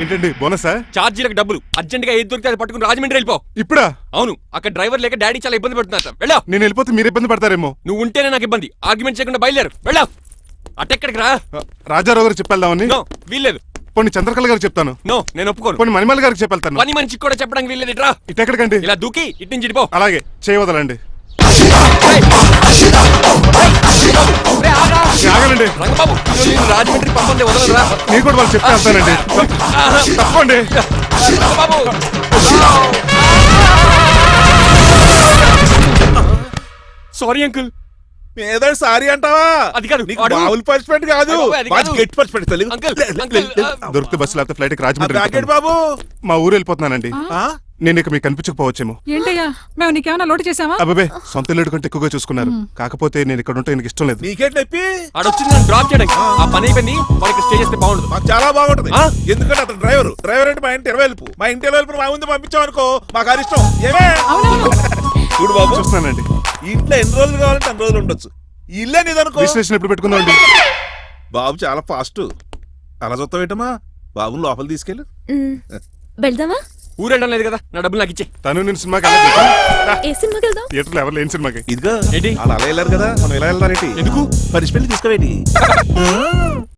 ఏంటండి బోనసా? ఛార్జీలకు డబ్బులు అర్జెంట్ గా ఏది దొరికితే అది పట్టుకుని రాజమండ్రి వెళ్ళిపో. ఇప్పుడా? అవును, అక్కడ డ్రైవర్ లేక డాడీ చాలా ఇబ్బంది పడుతున్నారు. వెళ్ళావు. నేను వెళ్ళిపోతే మీరు ఇబ్బంది పడతారేమో. నువ్వు ఉంటేనే నాకు ఇబ్బంది. ఆర్గ్యుమెంట్ చేయకుండా బయలుదేరు. వెళ్ళావు. అటెక్కడికి రా. రాజారావు గారు చెప్పేద్దామని. నో, వీల్లేదు. పోనీ చంద్రకళ గారికి చెప్తాను. నో, నేను ఒప్పుకోను. పోనీ మణిమల్ గారికి చెప్పేళ్తాను. పని మనిషికి కూడా చెప్పడానికి వీల్లేదు. ఇట్రా. ఇటెక్కడికండి? ఇలా దూకి ఇటు నుంచి ఇటుపో. అలాగే చేయవదలండి. ఆగలండి రంగబాబు, రాజమండ్రి పంపండి, వదలరా. నేను కూడా వాళ్ళు చెప్తే వెళ్తానండి. తప్పండి. Rangababu, sorry uncle. ఏదో సారీ అంటావా? అది కాదు, నీకు మామూలు పనిష్మెంట్ కాదు, గట్టి పనిష్మెంట్. దొరికితే బస్సు లేకపోతే ఫ్లైట్ కి రాజమండ్రి ప్యాకెట్ బాబు. మా ఊరు వెళ్ళిపోతున్నానండి. నేను ఇక మీకు కనిపించకపోవచ్చేమో. ఏంటయ్యా, మేము నీకేమైనా లోటు చేసావా? అబ్బాబే, సొంత ఇల్లు కంటే ఎక్కువగా చూసుకున్నారు. కాకపోతే నేను ఇక్కడ ఉంటే నాకు ఇష్టం లేదు. నీకేం నొప్పి? ఆడొచ్చింది నన్ను డ్రాప్ చేయడానికి. ఆ పని అయిపోయింది. వాళ్ళకి స్టే చేస్తే బాగుండదు. మాకు చాలా బాగుంటది. ఎందుకంటే అతను డ్రైవర్ అంటే మా ఇంటి ఇరవైపు, మా ఇంటి ఇరవైపు మా ముందు పంపించాం అనుకో మాకు అది ఇష్టం. ఏమే చూడు బాబు, చూస్తున్నానండి. ఇంట్లో ఎన్ని రోజులు కావాలంటే అన్ని రోజులు ఉండొచ్చు. ఇల్లే నీదనుకో. రిజిస్ట్రేషన్ ఎప్పుడు పెట్టుకుందామండి? బాబు చాలా ఫాస్ట్. అలా చూస్తావు ఏంటమ్మా? బాబుని లోపల తీసుకెళ్ళు. వెళ్దామా? ఊరు వెళ్ళడం లేదు కదా, నా డబ్బులు నాకు ఇచ్చే. తను నేను సినిమాకి ఏ సినిమాకి వెళ్దాం? థియేటర్లో ఎవరు లేని సినిమాకి. ఇదిగో ఏంటి? అలా వెళ్ళారు కదా, మనం ఎలా వెళ్దారేంటి? ఎందుకు? పనిష్మెంట్ తీసుకోవేటి?